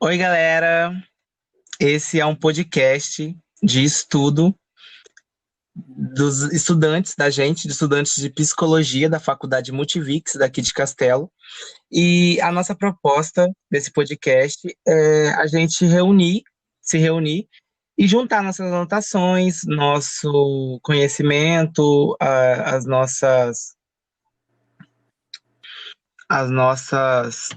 Oi, galera! Esse é um podcast de estudo dos estudantes da gente, de estudantes de psicologia da Faculdade Multivix, daqui de Castelo. E a nossa proposta desse podcast é a gente se reunir e juntar nossas anotações, nosso conhecimento,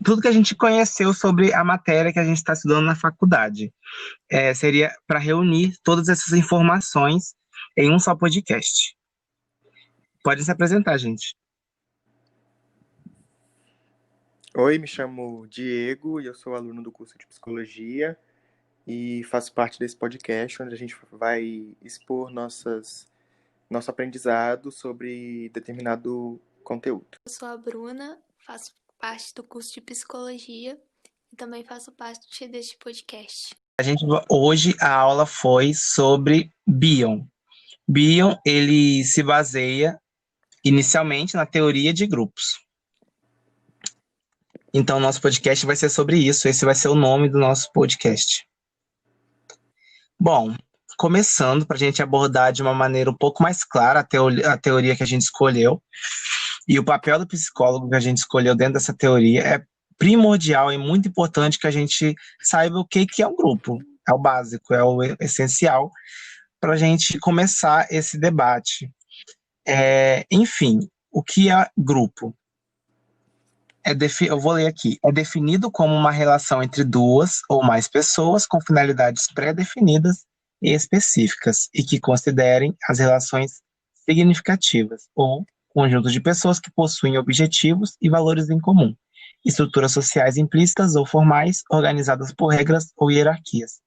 tudo que a gente conheceu sobre a matéria que a gente está estudando na faculdade. Seria para reunir todas essas informações em um só podcast. Pode se apresentar, gente. Oi, me chamo Diego e eu sou aluno do curso de Psicologia e faço parte desse podcast onde a gente vai expor nosso aprendizado sobre determinado conteúdo. Eu sou a Bruna, faço parte do curso de Psicologia e também faço parte deste podcast. Hoje a aula foi sobre Bion. Bion, ele se baseia inicialmente na teoria de grupos. Então, nosso podcast vai ser sobre isso. Esse vai ser o nome do nosso podcast. Bom, começando para a gente abordar de uma maneira um pouco mais clara a teoria que a gente escolheu. E o papel do psicólogo que a gente escolheu dentro dessa teoria é primordial e muito importante que a gente saiba o que é um grupo. É o básico, é o essencial para a gente começar esse debate. Enfim, o que é grupo? Eu vou ler aqui. É definido como uma relação entre duas ou mais pessoas com finalidades pré-definidas e específicas e que considerem as relações significativas ou conjunto de pessoas que possuem objetivos e valores em comum, estruturas sociais implícitas ou formais organizadas por regras ou hierarquias.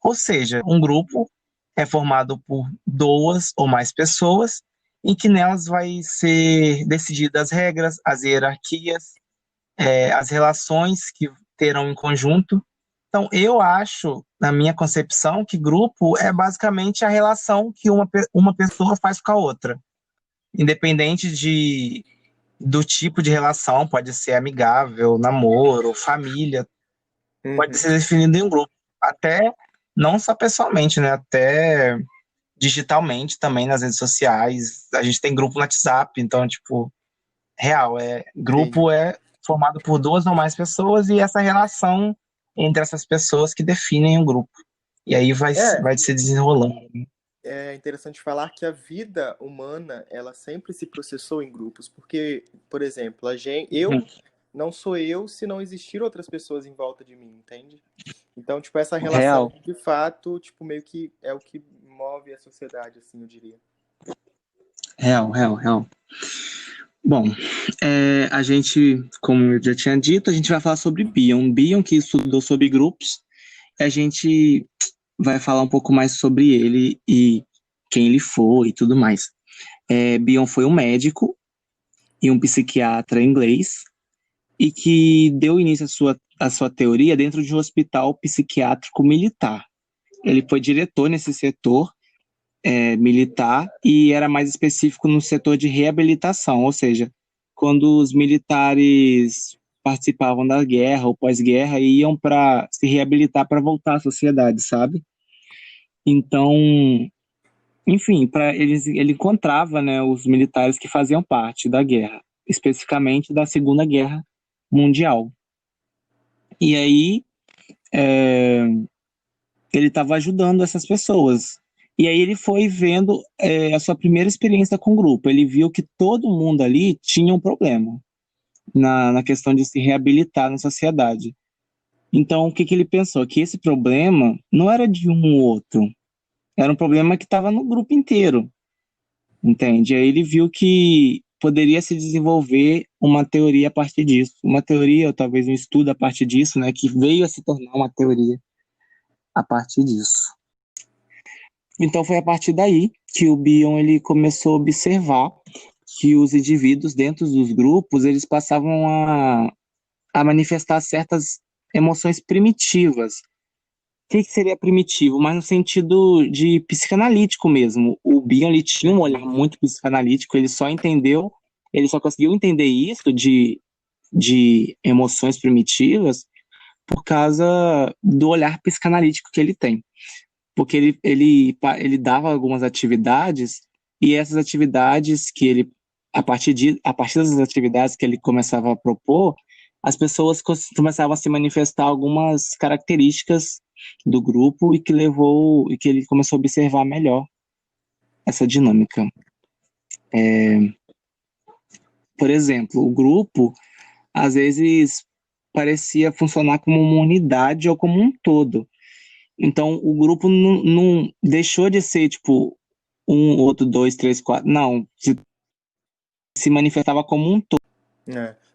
Ou seja, um grupo é formado por duas ou mais pessoas em que nelas vai ser decididas as regras, as hierarquias, as relações que terão em conjunto. Então, eu acho, na minha concepção, que grupo é basicamente a relação que uma pessoa faz com a outra. Independente do tipo de relação, pode ser amigável, namoro, família, pode ser definido em um grupo. Até, não só pessoalmente, né? Até digitalmente também nas redes sociais. A gente tem grupo no WhatsApp, então, tipo, grupo Sim. é formado por duas ou mais pessoas e essa relação entre essas pessoas que definem o grupo. E aí vai se desenrolando. É interessante falar que a vida humana, ela sempre se processou em grupos, porque, por exemplo, eu não sou eu se não existir outras pessoas em volta de mim, entende? Então, tipo, essa relação, Real. de fato, tipo, meio que é o que move a sociedade, assim, eu diria. Real. Bom, a gente, como eu já tinha dito, a gente vai falar sobre Bion. Bion, que estudou sobre grupos, a gente vai falar um pouco mais sobre ele e quem ele foi e tudo mais. Bion foi um médico e um psiquiatra inglês e que deu início à sua teoria dentro de um hospital psiquiátrico militar. Ele foi diretor nesse setor militar e era mais específico no setor de reabilitação, ou seja, quando os militares participavam da guerra ou pós-guerra iam para se reabilitar para voltar à sociedade, sabe? Então, enfim, ele encontrava, né, os militares que faziam parte da guerra, especificamente da Segunda Guerra Mundial. E aí ele estava ajudando essas pessoas. E aí ele foi vendo a sua primeira experiência com o grupo. Ele viu que todo mundo ali tinha um problema na questão de se reabilitar na sociedade. Então, o que ele pensou? Que esse problema não era de um ou outro, era um problema que estava no grupo inteiro, entende? Aí ele viu que poderia se desenvolver uma teoria a partir disso, uma teoria ou talvez um estudo a partir disso, né, que veio a se tornar uma teoria a partir disso. Então foi a partir daí que o Bion ele começou a observar que os indivíduos dentro dos grupos eles passavam a manifestar certas emoções primitivas. O que seria primitivo? Mas no sentido de psicanalítico mesmo. O Bion ele tinha um olhar muito psicanalítico, ele só conseguiu entender isso de emoções primitivas por causa do olhar psicanalítico que ele tem. Porque ele dava algumas atividades, e essas atividades que ele, a partir dessas atividades que ele começava a propor, as pessoas começavam a se manifestar algumas características do grupo e que ele começou a observar melhor essa dinâmica. Por exemplo, o grupo às vezes parecia funcionar como uma unidade ou como um todo. Então, o grupo não deixou de ser, tipo, um, outro, dois, três, quatro. Não, se manifestava como um todo.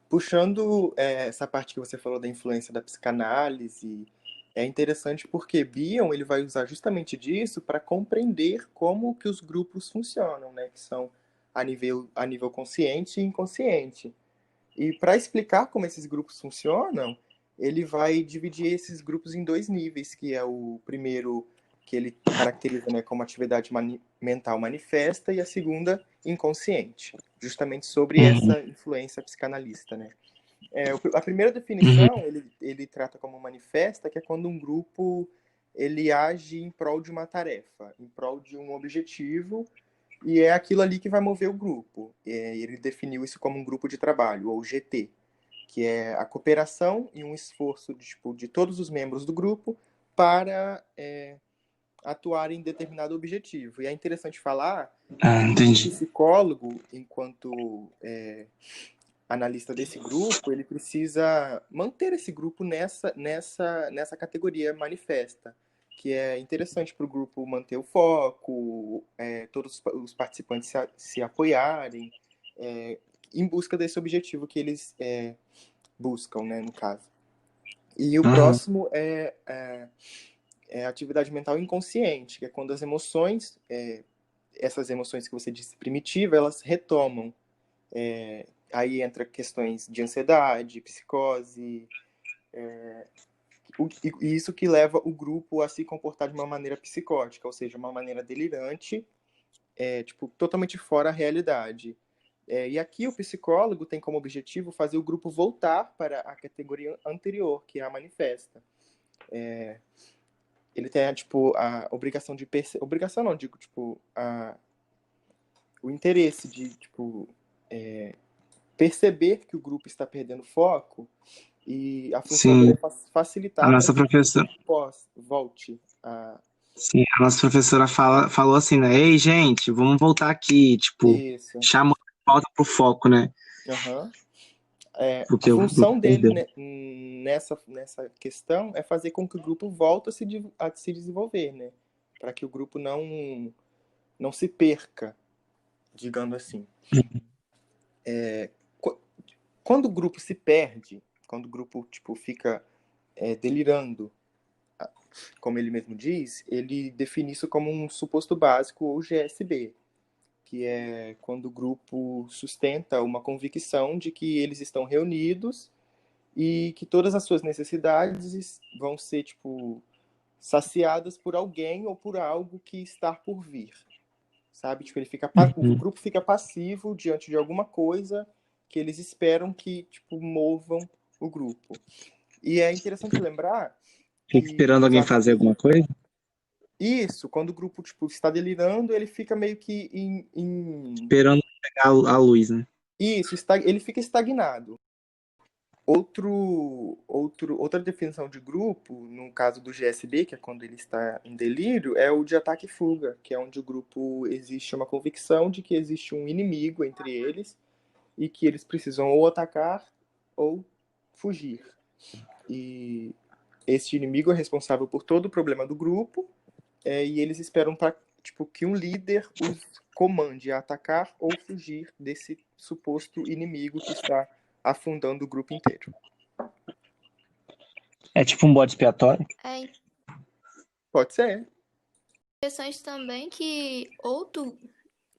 Puxando essa parte que você falou da influência da psicanálise, é interessante porque Bion ele vai usar justamente disso para compreender como que os grupos funcionam, né? Que são a nível consciente e inconsciente. E para explicar como esses grupos funcionam, ele vai dividir esses grupos em dois níveis, que é o primeiro que ele caracteriza, né, como atividade mental manifesta e a segunda inconsciente, justamente sobre essa influência psicanalista, né? A primeira definição ele trata como manifesta, que é quando um grupo ele age em prol de uma tarefa, em prol de um objetivo, e é aquilo ali que vai mover o grupo. Ele definiu isso como um grupo de trabalho, ou GT, que é a cooperação e um esforço de todos os membros do grupo para atuar em determinado objetivo. E é interessante falar que o Entendi. psicólogo, enquanto analista desse grupo, ele precisa manter esse grupo nessa categoria manifesta, que é interessante para o grupo manter o foco, todos os participantes se apoiarem em busca desse objetivo que eles buscam, né, no caso. E o próximo é a atividade mental inconsciente, que é quando as emoções, essas emoções que você disse primitiva, elas retomam. Aí entra questões de ansiedade, psicose, e isso que leva o grupo a se comportar de uma maneira psicótica, ou seja, uma maneira delirante, totalmente fora a realidade. E aqui o psicólogo tem como objetivo fazer o grupo voltar para a categoria anterior, que é a manifesta. Ele tem a obrigação de perceber... Obrigação não, digo, o interesse de perceber que o grupo está perdendo foco, e a função dele é facilitar a nossa para que professora, o grupo volte a... sim, a nossa professora falou assim, né? Ei, gente, vamos voltar aqui, tipo, Isso. chama de volta pro foco, né? Uhum. A Porque o função grupo dele perdeu. nessa questão é fazer com que o grupo volte a se desenvolver, né? Para que o grupo não se perca, digamos assim. Quando o grupo se perde, quando o grupo fica delirando, como ele mesmo diz, ele define isso como um suposto básico, ou GSB, que é quando o grupo sustenta uma convicção de que eles estão reunidos e que todas as suas necessidades vão ser saciadas por alguém ou por algo que está por vir, sabe? O grupo fica passivo diante de alguma coisa que eles esperam que movam o grupo. E é interessante lembrar Fica que esperando alguém fazer alguma coisa? isso, quando o grupo está delirando, ele fica meio que Esperando pegar a luz, né? Isso, ele fica estagnado. Outra definição de grupo, no caso do GSB, que é quando ele está em delírio, é o de ataque e fuga, que é onde o grupo existe uma convicção de que existe um inimigo entre eles e que eles precisam ou atacar ou fugir. E este inimigo é responsável por todo o problema do grupo, e eles esperam que um líder os comande a atacar ou fugir desse suposto inimigo que está afundando o grupo inteiro. É tipo um bode expiatório? Pode ser. Interessante também que outro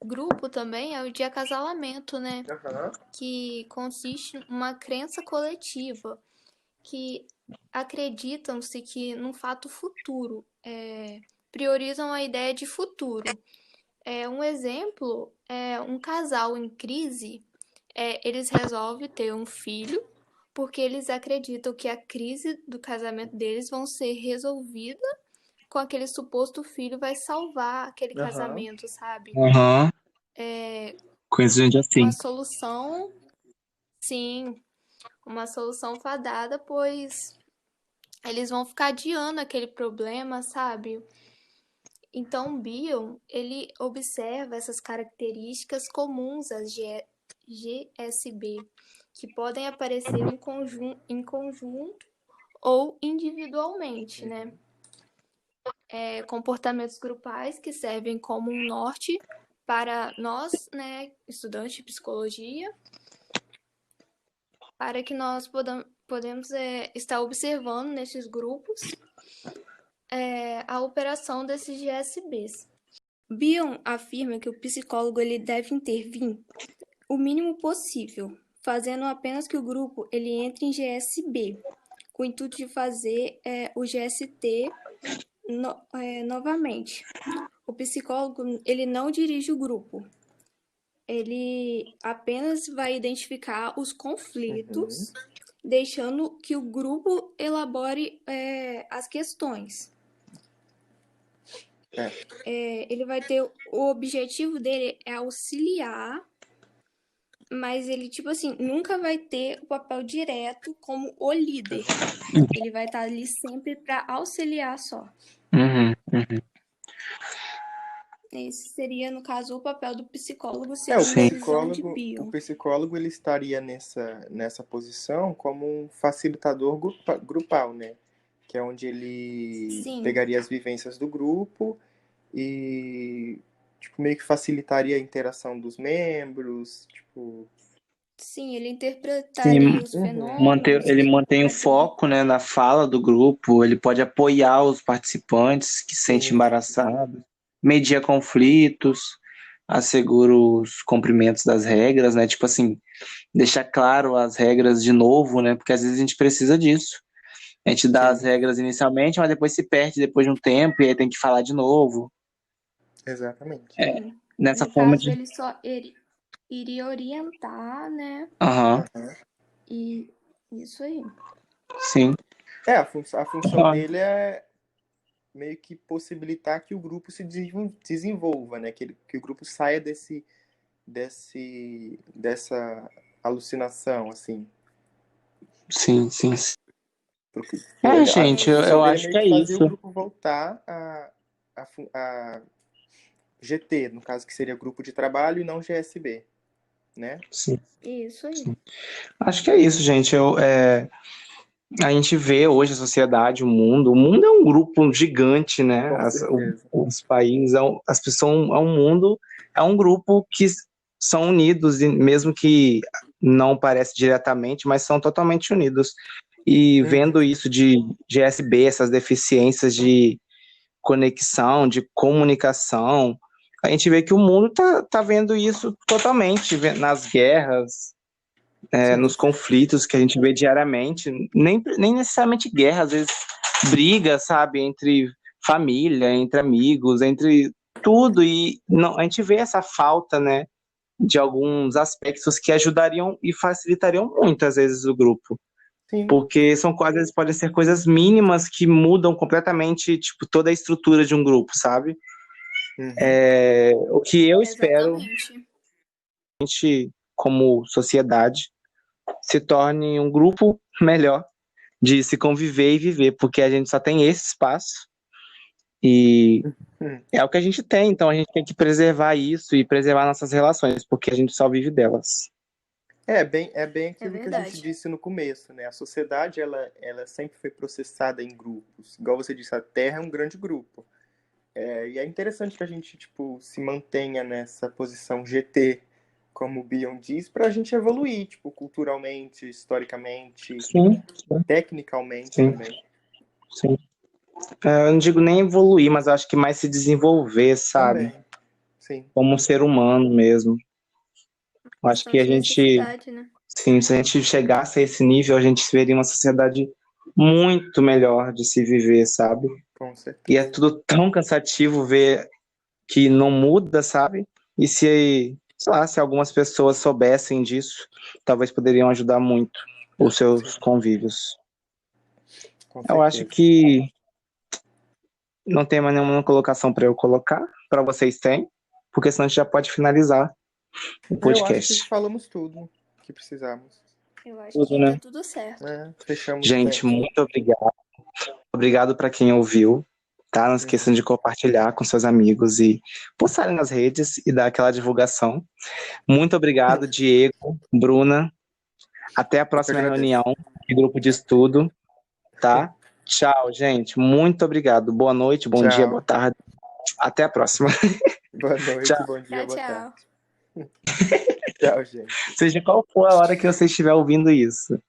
grupo também é o de acasalamento, né? Uhum. Que consiste em uma crença coletiva, que acreditam-se que num fato futuro, priorizam a ideia de futuro. Um exemplo é um casal em crise, eles resolvem ter um filho porque eles acreditam que a crise do casamento deles vão ser resolvida com aquele suposto filho vai salvar aquele Aham. casamento, sabe? Aham. É Coincidente assim. uma solução, sim, uma solução fadada, pois eles vão ficar adiando aquele problema, sabe? Então, Bion, ele observa essas características comuns às GSB, que podem aparecer em conjunto ou individualmente, né? Comportamentos grupais que servem como um norte para nós, né, estudantes de psicologia, para que nós podemos estar observando nesses grupos a operação desses GSBs. Bion afirma que o psicólogo ele deve intervir o mínimo possível, fazendo apenas que o grupo ele entre em GSB, com o intuito de fazer o GST novamente. O psicólogo ele não dirige o grupo, ele apenas vai identificar os conflitos, deixando que o grupo elabore as questões. Ele vai ter o objetivo dele é auxiliar, mas ele, tipo assim, nunca vai ter o papel direto como o líder. Ele vai estar ali sempre para auxiliar só. Esse seria, no caso, o papel do psicólogo, segundo a visão de Bion. O psicólogo ele estaria nessa posição como um facilitador grupal, né? Que é onde ele pegaria as vivências do grupo e tipo, meio que facilitaria a interação dos membros, tipo... Sim, ele interpretaria os fenômenos. Ele mantém o foco, né, na fala do grupo, ele pode apoiar os participantes que se sentem embaraçados, medir conflitos, assegura os cumprimentos das regras, né, tipo assim, deixar claro as regras de novo, né, porque às vezes a gente precisa disso. A gente dá as regras inicialmente, mas depois se perde depois de um tempo e aí tem que falar de novo. Exatamente. Nessa no forma caso, ele iria orientar, né? E isso aí. Sim. A função dele é meio que possibilitar que o grupo se desenvolva, né? Que o grupo saia dessa alucinação, assim. Sim. Porque gente, eu acho que é isso. Fazer o grupo voltar a GT, no caso, que seria grupo de trabalho e não GSB, né? Sim. Isso aí. Sim. Acho que é isso, gente. A gente vê hoje a sociedade, o mundo é um grupo gigante, né? Os países, as pessoas, é um mundo, é um grupo que são unidos, mesmo que não parece diretamente, mas são totalmente unidos. E vendo isso de GSB, essas deficiências de conexão, de comunicação, a gente vê que o mundo tá vendo isso totalmente, nas guerras, nos conflitos que a gente vê diariamente, nem necessariamente guerra, às vezes briga, sabe, entre família, entre amigos, entre tudo, e não, a gente vê essa falta, né, de alguns aspectos que ajudariam e facilitariam muito, às vezes, o grupo. Sim. Porque às vezes podem ser coisas mínimas que mudam completamente, tipo, toda a estrutura de um grupo, sabe? O que eu espero, a gente, como sociedade, se torne um grupo melhor de se conviver e viver, porque a gente só tem esse espaço e é o que a gente tem, então a gente tem que preservar isso e preservar nossas relações, porque a gente só vive delas. É bem aquilo que a gente disse no começo, né? A sociedade, ela sempre foi processada em grupos. Igual você disse, a Terra é um grande grupo. E é interessante que a gente, tipo, se mantenha nessa posição GT, como o Bion diz, para a gente evoluir, tipo, culturalmente, historicamente, tecnicamente também. Sim. Eu não digo nem evoluir, mas eu acho que mais se desenvolver, sabe? Também. Sim. Como um ser humano mesmo. Eu acho que a gente... Né? Sim, se a gente chegasse a esse nível, a gente veria uma sociedade muito melhor de se viver, sabe? Com certeza. E é tudo tão cansativo ver que não muda, sabe? E sei lá, se algumas pessoas soubessem disso, talvez poderiam ajudar muito os seus convívios. Com Eu acho certeza. que não tem mais nenhuma colocação para eu colocar. Para vocês tem? Porque senão a gente já pode finalizar o Eu acho que podcast. falamos tudo que precisamos. Eu acho Tudo, que né? tá tudo certo. Fechamos Gente, bem. muito obrigado. Obrigado para quem ouviu. Tá? Não esqueçam de compartilhar com seus amigos e postarem nas redes e dar aquela divulgação. Muito obrigado, Diego, Bruna. Até a próxima agradeço. reunião de grupo de estudo, tá? Tchau, gente. Muito obrigado. Boa noite, bom dia, boa tarde. Até a próxima. Boa noite, Tchau. bom dia, Tchau, boa tchau. tarde. Tchau, gente. Seja qual for a hora que você estiver ouvindo isso.